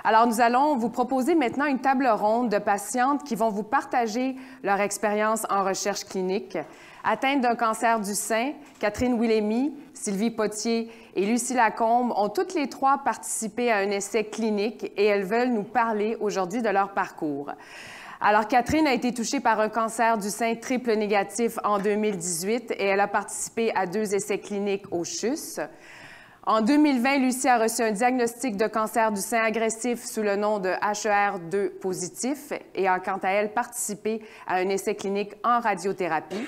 Alors, nous allons vous proposer maintenant une table ronde de patientes qui vont vous partager leur expérience en recherche clinique. Atteintes d'un cancer du sein, Catherine Willemie, Sylvie Potier et Lucie Lacombe ont toutes les trois participé à un essai clinique et elles veulent nous parler aujourd'hui de leur parcours. Alors, Catherine a été touchée par un cancer du sein triple négatif en 2018 et elle a participé à 2 essais cliniques au CHUS. En 2020, Lucie a reçu un diagnostic de cancer du sein agressif sous le nom de HER2 positif et a quant à elle participé à un essai clinique en radiothérapie.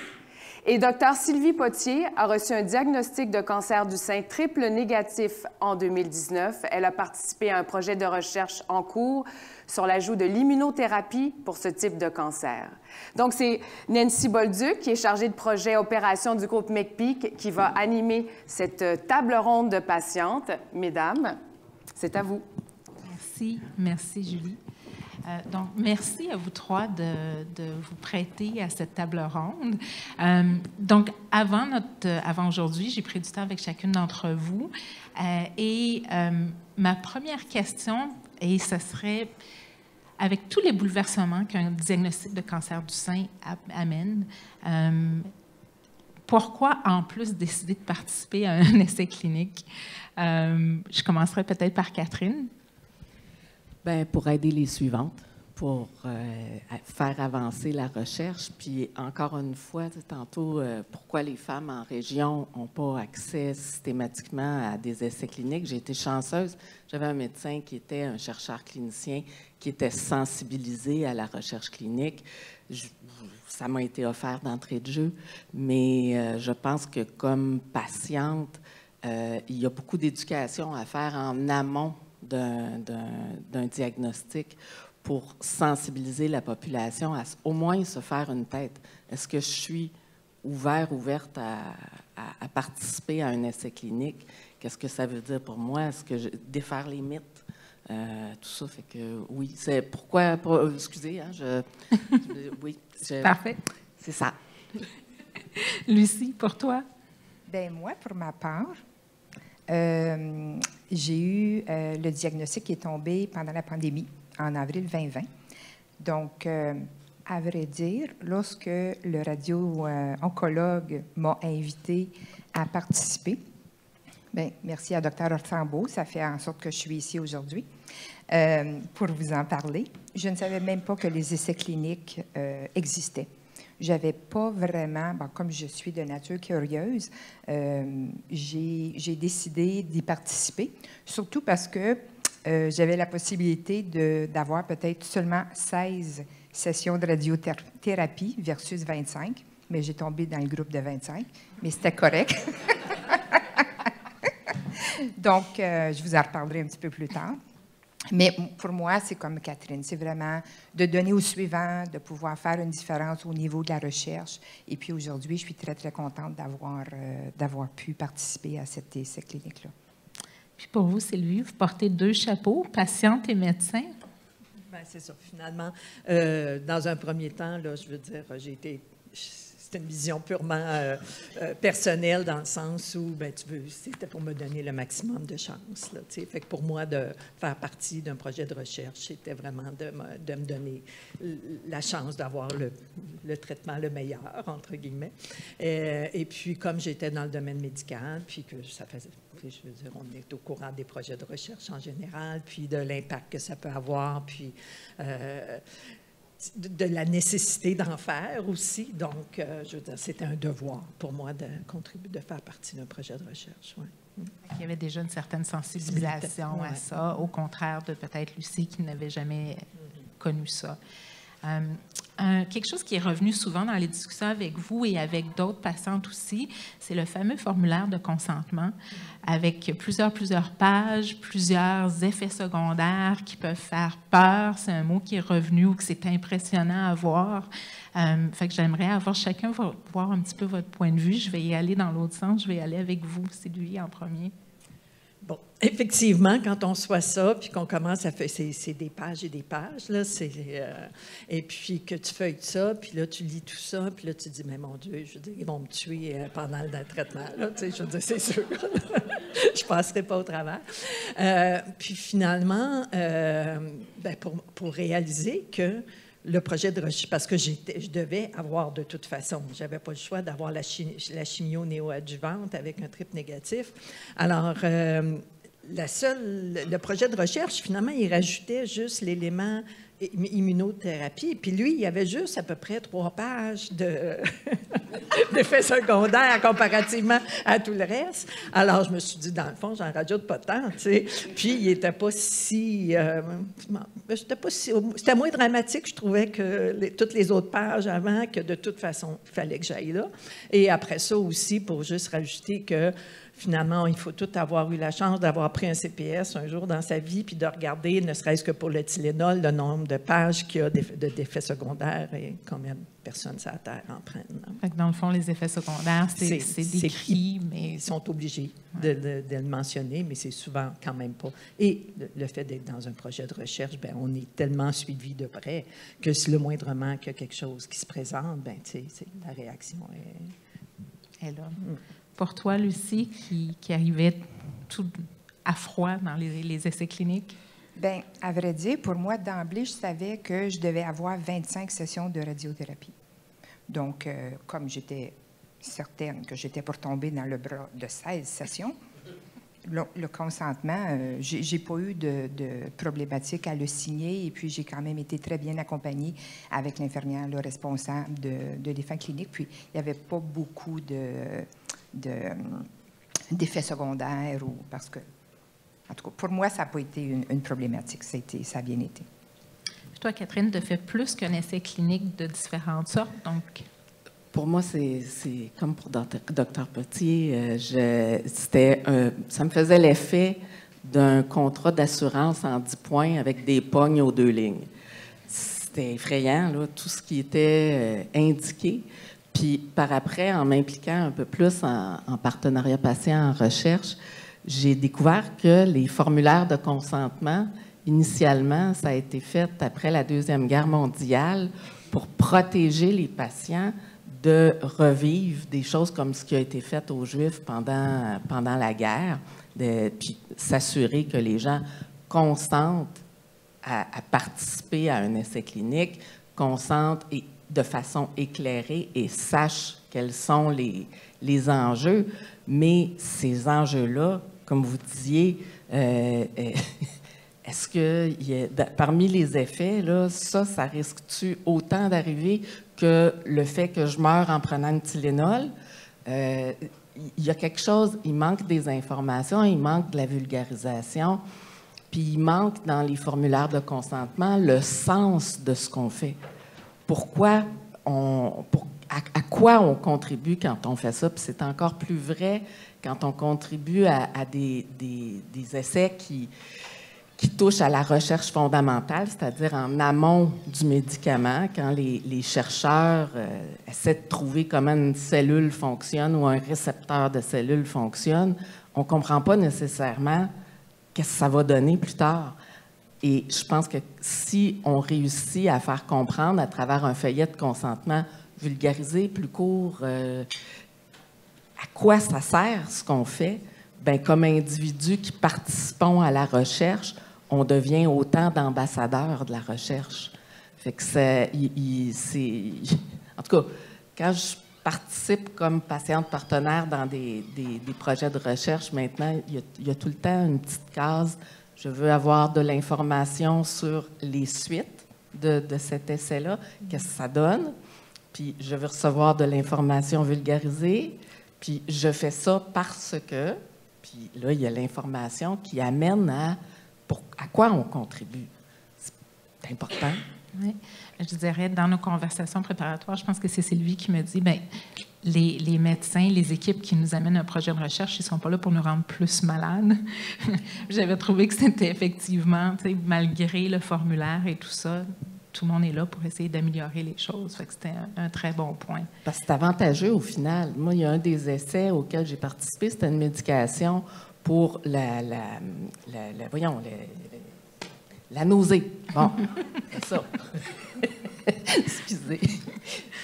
Et Dr Sylvie Potier a reçu un diagnostic de cancer du sein triple négatif en 2019. Elle a participé à un projet de recherche en cours sur l'ajout de l'immunothérapie pour ce type de cancer. Donc, c'est Nancy Bolduc, qui est chargée de projet opération du groupe McPeak, qui va animer cette table ronde de patientes. Mesdames, c'est à vous. Merci. Merci, Julie. Donc, merci à vous trois de vous prêter à cette table ronde. Donc, avant aujourd'hui, j'ai pris du temps avec chacune d'entre vous. Ma première question, et ce serait, avec tous les bouleversements qu'un diagnostic de cancer du sein amène, pourquoi, en plus, décider de participer à un essai clinique? Je commencerai peut-être par Catherine. Bien, pour aider les suivantes, pour faire avancer la recherche. Puis, encore une fois, tantôt, pourquoi les femmes en région n'ont pas accès systématiquement à des essais cliniques. J'ai été chanceuse. J'avais un médecin qui était un chercheur clinicien qui était sensibilisé à la recherche clinique. Ça m'a été offert d'entrée de jeu, mais je pense que comme patiente, il y a beaucoup d'éducation à faire en amont d'un diagnostic pour sensibiliser la population à au moins se faire une tête. Est-ce que je suis ouverte à participer à un essai clinique? Qu'est-ce que ça veut dire pour moi? Est-ce que défaire les mythes? Tout ça fait que oui, c'est pourquoi... excusez, hein, oui. Parfait. C'est ça. Lucie, pour toi? Bien, moi, pour ma part, j'ai eu le diagnostic qui est tombé pendant la pandémie, en avril 2020. Donc, à vrai dire, lorsque le radio-oncologue m'a invité à participer, bien, merci à Dr Orsambo, ça fait en sorte que je suis ici aujourd'hui pour vous en parler. Je ne savais même pas que les essais cliniques existaient. Je n'avais pas vraiment, bon, comme je suis de nature curieuse, j'ai décidé d'y participer, surtout parce que j'avais la possibilité d'avoir peut-être seulement 16 sessions de radiothérapie versus 25, mais j'ai tombé dans le groupe de 25, mais c'était correct. Donc, je vous en reparlerai un petit peu plus tard. Mais pour moi, c'est comme Catherine, c'est vraiment de donner au suivant, de pouvoir faire une différence au niveau de la recherche. Et puis aujourd'hui, je suis très, très contente d'avoir pu participer à cet essai clinique-là. Puis pour vous, Sylvie, vous portez 2 chapeaux, patiente et médecin. Bien, c'est ça. Finalement, dans un premier temps, là, je veux dire, c'est une vision purement personnelle dans le sens où, ben, c'était pour me donner le maximum de chance. Là, fait que pour moi, de faire partie d'un projet de recherche, c'était vraiment de me donner la chance d'avoir le traitement le meilleur, entre guillemets. Et puis, comme j'étais dans le domaine médical, puis que ça faisait... Je veux dire, on est au courant des projets de recherche en général, puis de l'impact que ça peut avoir, puis de la nécessité d'en faire aussi. Donc, je veux dire, c'était un devoir pour moi de contribuer, de faire partie d'un projet de recherche. Ouais. Il y avait déjà une certaine sensibilisation à ça, au contraire de peut-être Lucie qui n'avait jamais connu ça. Quelque chose qui est revenu souvent dans les discussions avec vous et avec d'autres patientes aussi, c'est le fameux formulaire de consentement avec plusieurs pages, plusieurs effets secondaires qui peuvent faire peur. C'est un mot qui est revenu ou que c'est impressionnant à voir. Fait que j'aimerais avoir chacun voir un petit peu votre point de vue. Je vais y aller dans l'autre sens. Je vais y aller avec vous, Sylvie, en premier. Bon, effectivement, quand on soit ça, puis qu'on commence à faire, c'est des pages et des pages, là, et puis que tu feuilles ça, puis là, tu lis tout ça, puis là, tu dis, mais mon Dieu, je veux dire, ils vont me tuer pendant le traitement, là, tu sais, je veux dire, c'est sûr. Je passerai pas au travers. Puis finalement, pour réaliser que le projet de recherche, parce que je devais avoir de toute façon, j'avais pas le choix d'avoir la chimio néoadjuvante avec un triple négatif. Alors, le projet de recherche, finalement, il rajoutait juste l'élément immunothérapie. Puis lui, il y avait juste à peu près 3 pages d'effets secondaires comparativement à tout le reste. Alors, je me suis dit, dans le fond, j'en rajoute pas tant, tu sais. Puis, il n'était pas si... c'était moins dramatique, je trouvais, que toutes les autres pages avant, que de toute façon, il fallait que j'aille là. Et après ça aussi, pour juste rajouter que finalement, il faut tout avoir eu la chance d'avoir pris un CPS un jour dans sa vie, puis de regarder, ne serait-ce que pour le Tylenol, le nombre de pages qu'il y a d'effets secondaires et combien de personnes sur la Terre en prennent. Dans le fond, les effets secondaires, c'est décrit, mais... Ils sont obligés de le mentionner, mais c'est souvent quand même pas. Et le fait d'être dans un projet de recherche, bien, on est tellement suivi de près que si le moindrement qu'il y a quelque chose qui se présente, bien, tu sais, la réaction est là. Pour toi, Lucie, qui arrivait tout à froid dans les essais cliniques? Bien, à vrai dire, pour moi, d'emblée, je savais que je devais avoir 25 sessions de radiothérapie. Donc, comme j'étais certaine que j'étais pour tomber dans le bras de 16 sessions, le consentement, j'ai pas eu de problématique à le signer, et puis j'ai quand même été très bien accompagnée avec l'infirmière responsable de l'effet clinique. Puis, il n'y avait pas beaucoup d'effets secondaires, parce que, en tout cas, pour moi, ça n'a pas été une problématique. Ça a bien été. Toi, Catherine, tu as fait plus qu'un essai clinique de différentes sortes, donc... Pour moi, c'est comme pour Dr. Potier, ça me faisait l'effet d'un contrat d'assurance en 10 points avec des pognes aux 2 lignes. C'était effrayant, là, tout ce qui était indiqué. Puis par après, en m'impliquant un peu plus en partenariat patient, en recherche, j'ai découvert que les formulaires de consentement, initialement, ça a été fait après la Deuxième Guerre mondiale pour protéger les patients de revivre des choses comme ce qui a été fait aux Juifs pendant la guerre, puis s'assurer que les gens consentent à participer à un essai clinique, consentent de façon éclairée et sachent quels sont les enjeux. Mais ces enjeux-là, comme vous disiez, est-ce que parmi les effets, là, ça risque-tu autant d'arriver que le fait que je meure en prenant une Tylenol? Il y a quelque chose, il manque des informations, il manque de la vulgarisation, puis il manque dans les formulaires de consentement le sens de ce qu'on fait. Pourquoi à quoi on contribue quand on fait ça? Puis c'est encore plus vrai quand on contribue à des essais qui touchent à la recherche fondamentale, c'est-à-dire en amont du médicament, quand les chercheurs essaient de trouver comment une cellule fonctionne ou un récepteur de cellule fonctionne, on ne comprend pas nécessairement qu'est-ce que ça va donner plus tard. Et je pense que si on réussit à faire comprendre à travers un feuillet de consentement vulgarisé, plus court, à quoi ça sert ce qu'on fait, bien, comme individus qui participons à la recherche, on devient autant d'ambassadeurs de la recherche. Fait que en tout cas, quand je participe comme patiente partenaire dans des projets de recherche, maintenant, il y a tout le temps une petite case. Je veux avoir de l'information sur les suites de cet essai-là, qu'est-ce que ça donne. Puis je veux recevoir de l'information vulgarisée. Puis je fais ça parce que... Puis là, il y a l'information qui amène à quoi on contribue. C'est important. Oui. Je dirais, dans nos conversations préparatoires, je pense que c'est Sylvie qui me dit, bien, les médecins, les équipes qui nous amènent un projet de recherche, ils ne sont pas là pour nous rendre plus malades. J'avais trouvé que c'était effectivement, malgré le formulaire et tout ça, tout le monde est là pour essayer d'améliorer les choses. Fait que c'était un très bon point. Parce que c'est avantageux au final. Moi, il y a un des essais auxquels j'ai participé, c'était une médication pour la nausée. Bon, c'est ça. Excusez.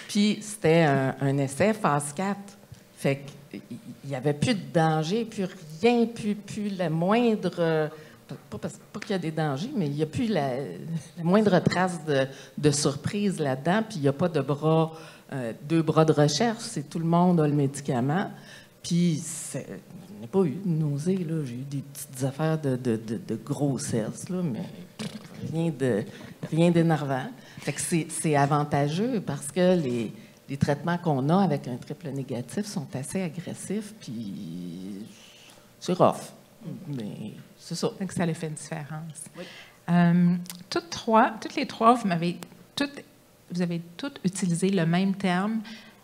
Puis, c'était un essai phase 4. Fait qu'il n'y avait plus de danger, plus rien, plus la moindre... Pas qu'il y a des dangers, mais il n'y a plus la moindre trace de surprise là-dedans. Puis, il n'y a pas de bras, 2 bras de recherche. C'est tout le monde a le médicament. Puis, je n'ai pas eu de nausée, là. J'ai eu des petites affaires de grossesse, là, mais rien d'énervant. Fait que c'est avantageux parce que les traitements qu'on a avec un triple négatif sont assez agressifs, puis c'est rough. Mais c'est ça. Donc, ça a fait une différence. Oui. Toutes les trois, vous avez toutes utilisé le même terme.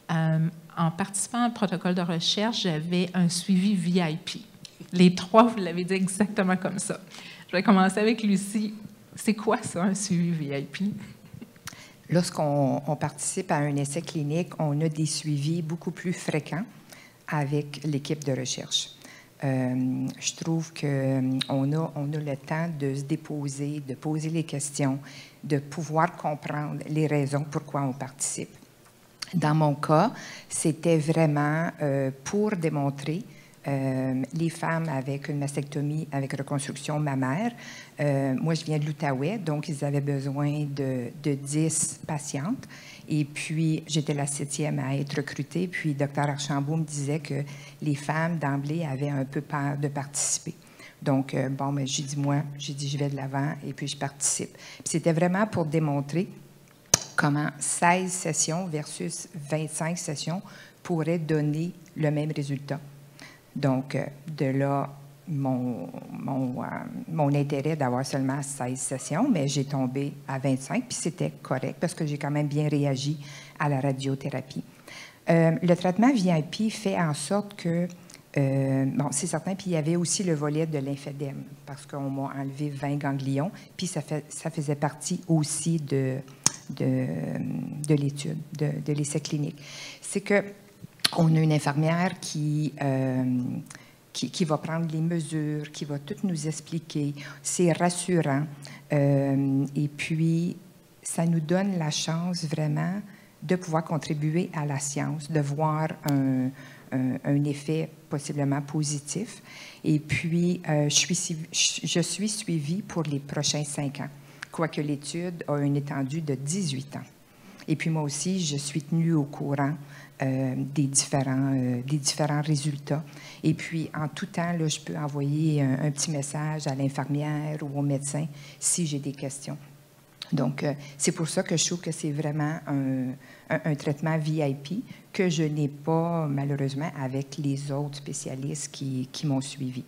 En participant à un protocole de recherche, j'avais un suivi VIP. Les trois, vous l'avez dit exactement comme ça. Je vais commencer avec Lucie. C'est quoi ça, un suivi VIP? Lorsqu'on participe à un essai clinique, on a des suivis beaucoup plus fréquents avec l'équipe de recherche. Je trouve qu'on a le temps de se déposer, de poser les questions, de pouvoir comprendre les raisons pourquoi on participe. Dans mon cas, c'était vraiment pour démontrer les femmes avec une mastectomie avec reconstruction mammaire. Moi, je viens de l'Outaouais, donc ils avaient besoin de 10 patientes. Et puis, j'étais la 7e à être recrutée. Puis, Dr. Archambault me disait que les femmes, d'emblée, avaient un peu peur de participer. Donc, j'ai dit, je vais de l'avant et puis je participe. Puis, c'était vraiment pour démontrer comment 16 sessions versus 25 sessions pourraient donner le même résultat. Donc, de là, mon intérêt d'avoir seulement 16 sessions, mais j'ai tombé à 25, puis c'était correct parce que j'ai quand même bien réagi à la radiothérapie. Le traitement VIP fait en sorte que, c'est certain, puis il y avait aussi le volet de lymphédème parce qu'on m'a enlevé 20 ganglions, puis ça faisait partie aussi de l'étude, de l'essai clinique. C'est que on a une infirmière qui va prendre les mesures, qui va tout nous expliquer. C'est rassurant. Et puis, ça nous donne la chance vraiment de pouvoir contribuer à la science, de voir un effet possiblement positif. Et puis, je suis suivie pour les prochains 5 ans, quoique l'étude a une étendue de 18 ans. Et puis, moi aussi, je suis tenue au courant des différents résultats. Et puis, en tout temps, là, je peux envoyer un petit message à l'infirmière ou au médecin si j'ai des questions. Donc, c'est pour ça que je trouve que c'est vraiment un traitement VIP que je n'ai pas, malheureusement, avec les autres spécialistes qui m'ont suivi.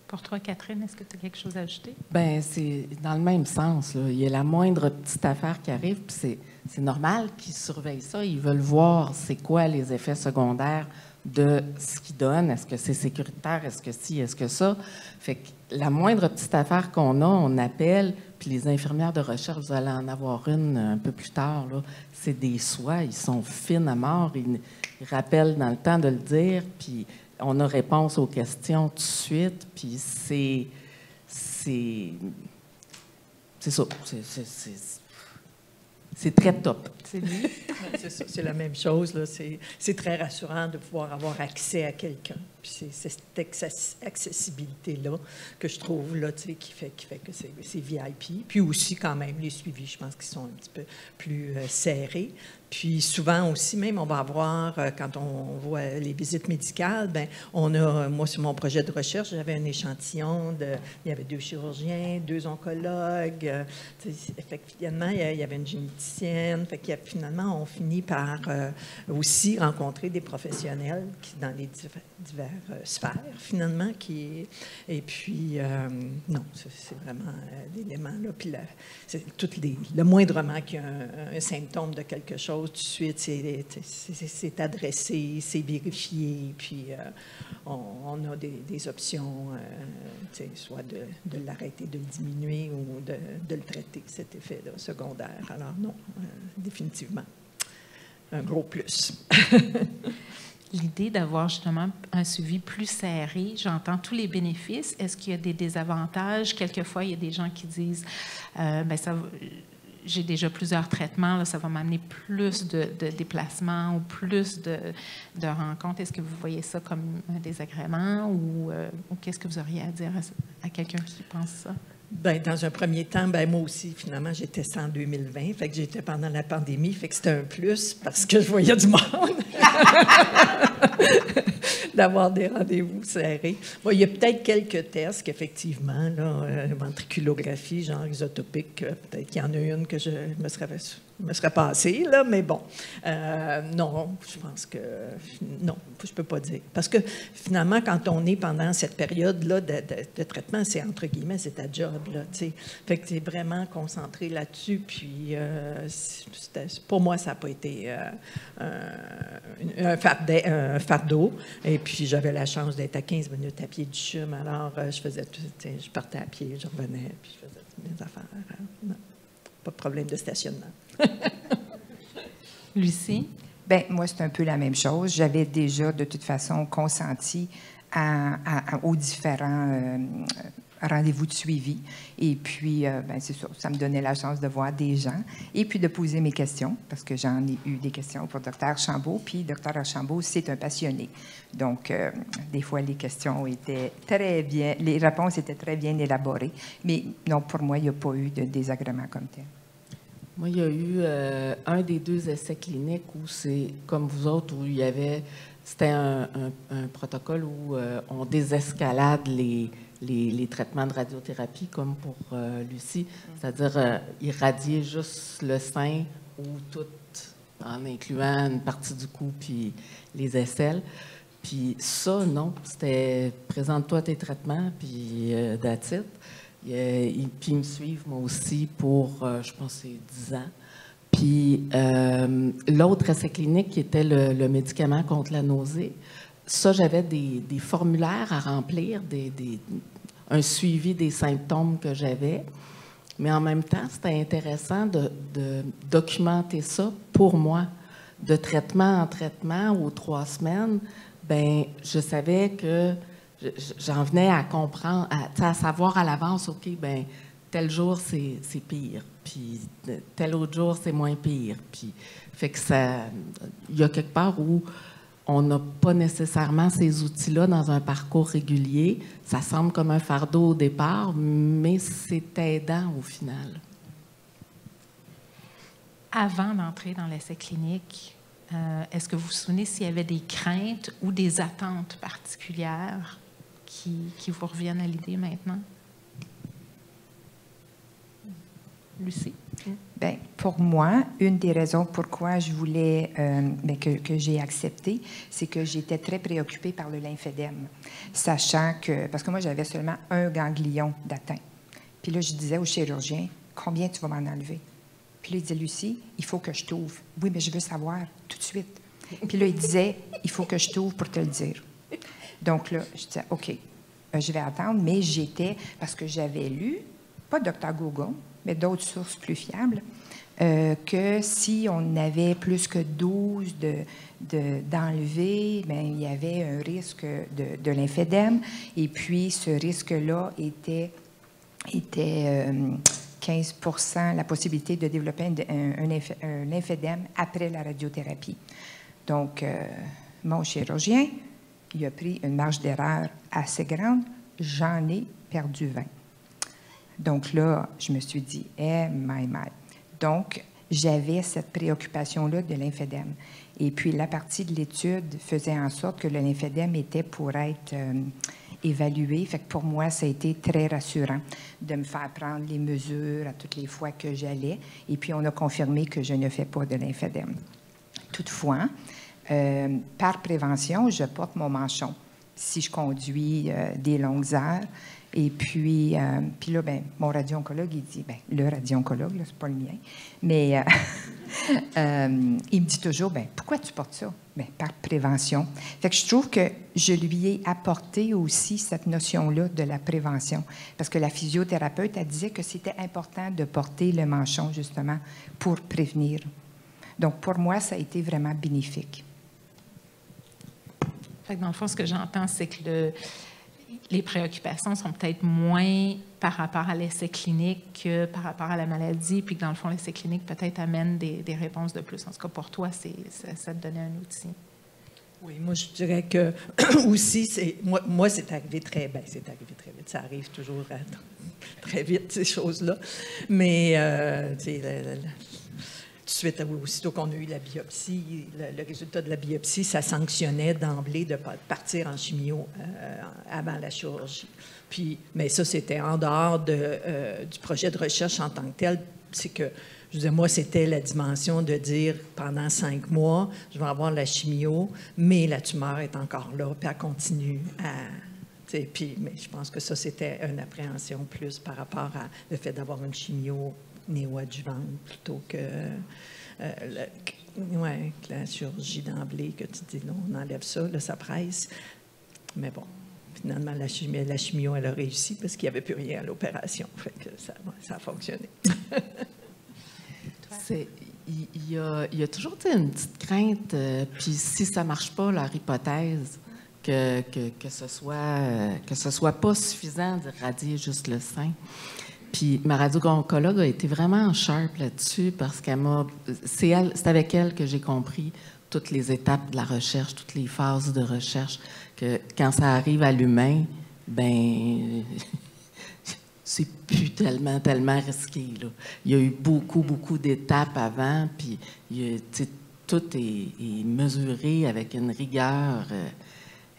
Pour toi, Catherine, est-ce que tu as quelque chose à ajouter? Bien, c'est dans le même sens, là. Il y a la moindre petite affaire qui arrive, puis c'est normal qu'ils surveillent ça. Ils veulent voir c'est quoi les effets secondaires de ce qu'ils donnent. Est-ce que c'est sécuritaire? Est-ce que ci? Est-ce que ça? Fait que la moindre petite affaire qu'on a, on appelle, puis les infirmières de recherche, vous allez en avoir une un peu plus tard, là. C'est des soies, ils sont fines à mort, ils rappellent dans le temps de le dire, puis on a réponse aux questions tout de suite, puis c'est ça. C'est très top. C'est ça, c'est la même chose, là. C'est très rassurant de pouvoir avoir accès à quelqu'un. Puis c'est cette accessibilité-là que je trouve, là, tu sais, qui fait que c'est VIP. Puis aussi, quand même, les suivis, je pense qu'ils sont un petit peu plus serrés. Puis souvent aussi, même, on va avoir, quand on voit les visites médicales, bien, moi, sur mon projet de recherche, j'avais un échantillon il y avait 2 chirurgiens, 2 oncologues. Fait que finalement, il y avait une généticienne. Fait que finalement, on finit par aussi rencontrer des professionnels dans les divers sphères, finalement. Et puis, non, c'est vraiment l'élément, là. Puis le moindrement qu'il y a un symptôme de quelque chose, tout de suite, c'est adressé, c'est vérifié, puis on a des options, soit de l'arrêter, de le diminuer ou de le traiter, cet effet-là secondaire. Alors non, définitivement, un gros plus. l'idée d'avoir justement un suivi plus serré, j'entends tous les bénéfices. Est-ce qu'il y a des désavantages? Quelquefois, il y a des gens qui disent j'ai déjà plusieurs traitements, là, ça va m'amener plus de déplacements ou plus de rencontres. Est-ce que vous voyez ça comme un désagrément ou qu'est-ce que vous auriez à dire à quelqu'un qui pense ça? Bien, dans un premier temps, moi aussi, finalement, j'ai testé en 2020, fait que j'étais pendant la pandémie, fait que c'était un plus parce que je voyais du monde. D'avoir des rendez-vous serrés. Bon, il y a peut-être quelques tests qu'effectivement, ventriculographie, genre isotopique, peut-être qu'il y en a une que je me serais passée, là, mais bon. Non, je pense que... Non, je ne peux pas dire. Parce que finalement, quand on est pendant cette période-là de traitement, c'est entre guillemets, c'est ta job, là, tu sais. Fait que tu es vraiment concentré là-dessus, puis pour moi, ça n'a pas été un fardeau. Et puis, j'avais la chance d'être à 15 minutes à pied du CHUM, alors je faisais tout, je partais à pied, je revenais, puis je faisais toutes mes affaires. Non, pas de problème de stationnement. Lucie? Bien, moi, c'est un peu la même chose. J'avais déjà, de toute façon, consenti aux différents rendez-vous de suivi. Et puis, c'est ça, ça me donnait la chance de voir des gens et puis de poser mes questions, parce que j'en ai eu des questions pour Dr. Archambault. Puis, Dr. Archambault, c'est un passionné. Donc, des fois, les questions étaient très bien, les réponses étaient très bien élaborées. Mais non, pour moi, il n'y a pas eu de désagrément comme tel. Moi, il y a eu un des 2 essais cliniques où c'est comme vous autres, où il y avait, c'était un protocole où on désescalade les traitements de radiothérapie, comme pour Lucie, c'est-à-dire irradier juste le sein ou tout, en incluant une partie du cou puis les aisselles. Puis ça, non, c'était présente-toi tes traitements, puis that's it. Puis ils me suivent, moi aussi, pour, je pense, c'est 10 ans. Puis l'autre essai clinique, qui était le médicament contre la nausée, ça, j'avais des formulaires à remplir, un suivi des symptômes que j'avais. Mais en même temps, c'était intéressant de documenter ça pour moi. De traitement en traitement, aux 3 semaines, bien, je savais que j'en venais à comprendre, à savoir à l'avance, OK, bien, tel jour, c'est pire, puis tel autre jour, c'est moins pire. Puis, fait que ça, il y a quelque part où on n'a pas nécessairement ces outils-là dans un parcours régulier. Ça semble comme un fardeau au départ, mais c'est aidant au final. Avant d'entrer dans l'essai clinique, est-ce que vous vous souvenez s'il y avait des craintes ou des attentes particulières qui vous reviennent à l'idée maintenant? Lucie? Bien, pour moi, une des raisons pourquoi je voulais, que j'ai accepté, c'est que j'étais très préoccupée par le lymphédème, sachant que, parce que moi, j'avais seulement un ganglion d'atteint. Puis là, je disais au chirurgien, combien tu vas m'en enlever? Puis là, il disait, Lucie, il faut que je t'ouvre. Oui, mais je veux savoir tout de suite. Puis là, il disait, il faut que je t'ouvre pour te le dire. Donc là, je disais, OK, je vais attendre, mais parce que j'avais lu, pas Dr. Google, mais d'autres sources plus fiables, que si on avait plus que 12 d'enlever, bien, il y avait un risque de lymphédème. Et puis, ce risque-là était 15 % la possibilité de développer un lymphédème après la radiothérapie. Donc, mon chirurgien, il a pris une marge d'erreur assez grande. J'en ai perdu 20. Donc là, je me suis dit, my. Donc, j'avais cette préoccupation-là de lymphédème. Et puis, la partie de l'étude faisait en sorte que le lymphédème était pour être évalué. Fait que pour moi, ça a été très rassurant de me faire prendre les mesures à toutes les fois que j'allais. Et puis, on a confirmé que je ne fais pas de lymphédème. Toutefois, par prévention, je porte mon manchon si je conduis des longues heures. Et puis là, bien, mon radio-oncologue, il dit, bien, le radio-oncologue, là, c'est pas le mien, mais il me dit toujours, bien, pourquoi tu portes ça? Bien, par prévention. Fait que je trouve que je lui ai apporté aussi cette notion-là de la prévention. Parce que la physiothérapeute, elle disait que c'était important de porter le manchon, justement, pour prévenir. Donc, pour moi, ça a été vraiment bénéfique. Fait que dans le fond, ce que j'entends, c'est que les préoccupations sont peut-être moins par rapport à l'essai clinique que par rapport à la maladie, puis que dans le fond, l'essai clinique peut-être amène des réponses de plus. En tout cas, pour toi, ça te donnait un outil. Oui, moi, je dirais que aussi, moi c'est arrivé très vite. Ça arrive toujours très vite, ces choses-là. Mais, tu sais, tout de suite, aussitôt qu'on a eu la biopsie, le résultat de la biopsie, ça sanctionnait d'emblée de partir en chimio avant la chirurgie. Puis, mais ça, c'était en dehors du projet de recherche en tant que tel. C'est que, je veux dire, moi, c'était la dimension de dire, pendant 5 mois, je vais avoir la chimio, mais la tumeur est encore là, puis elle continue à... Puis, mais je pense que ça, c'était une appréhension plus par rapport à le fait d'avoir une chimio néoadjuvante plutôt que la chirurgie d'emblée, que tu dis, non, on enlève ça, là, ça presse. Mais bon, finalement, la chimio, elle a réussi parce qu'il n'y avait plus rien à l'opération. Fait que ça a fonctionné. Il y a toujours une petite crainte, puis si ça ne marche pas, leur hypothèse, que ce soit pas suffisant d'irradier juste le sein. Puis ma radio-oncologue a été vraiment sharp là-dessus parce c'est avec elle que j'ai compris toutes les étapes de la recherche, toutes les phases de recherche, que quand ça arrive à l'humain, ben c'est plus tellement risqué, là. Il y a eu beaucoup d'étapes avant, puis tout est mesuré avec une rigueur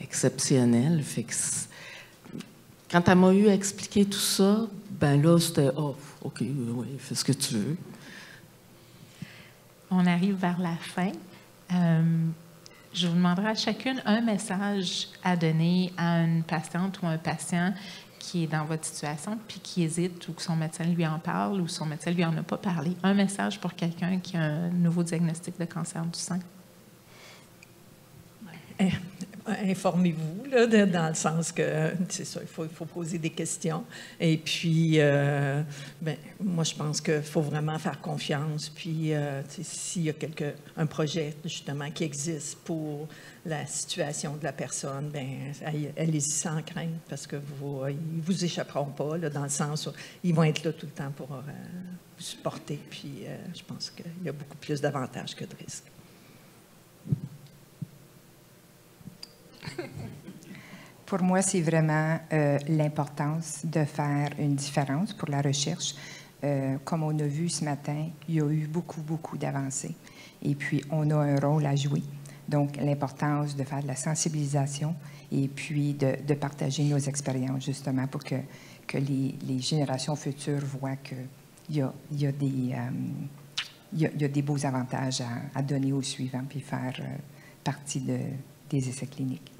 exceptionnelle. Fait que quand elle m'a eu à expliquer tout ça, ben là, c'était « Oh, OK, oui, fais ce que tu veux. » On arrive vers la fin. Je vous demanderai à chacune un message à donner à une patiente ou un patient qui est dans votre situation puis qui hésite ou que son médecin lui en parle ou son médecin lui en a pas parlé. Un message pour quelqu'un qui a un nouveau diagnostic de cancer du sein. Informez-vous, là, dans le sens que, c'est ça, il faut poser des questions. Et puis, moi, je pense qu'il faut vraiment faire confiance. Puis, s'il y a un projet, justement, qui existe pour la situation de la personne, allez-y sans crainte, parce que ils vous échapperont pas, là, dans le sens où ils vont être là tout le temps pour vous supporter. Puis, je pense qu'il y a beaucoup plus d'avantages que de risques. Pour moi, c'est vraiment l'importance de faire une différence pour la recherche. Comme on a vu ce matin, il y a eu beaucoup d'avancées. Et puis, on a un rôle à jouer. Donc, l'importance de faire de la sensibilisation et puis de partager nos expériences, justement, pour que les générations futures voient qu'il y a des beaux avantages à donner aux suivants puis faire partie des essais cliniques.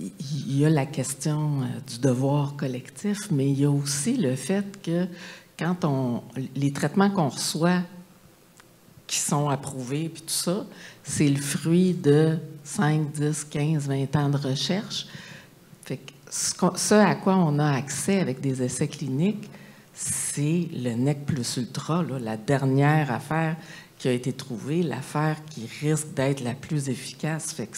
Il y a la question du devoir collectif, mais il y a aussi le fait que quand les traitements qu'on reçoit qui sont approuvés, puis tout ça, c'est le fruit de 5, 10, 15, 20 ans de recherche. Fait que ce à quoi on a accès avec des essais cliniques, c'est le nec plus ultra, là, la dernière affaire qui a été trouvée, l'affaire qui risque d'être la plus efficace. Fait que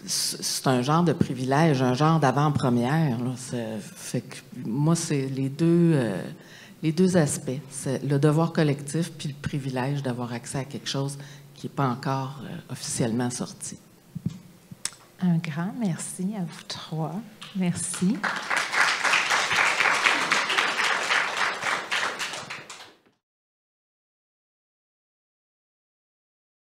c'est un genre de privilège, un genre d'avant-première. Fait que moi, c'est les deux aspects. C'est le devoir collectif puis le privilège d'avoir accès à quelque chose qui n'est pas encore officiellement sorti. Un grand merci à vous trois. Merci.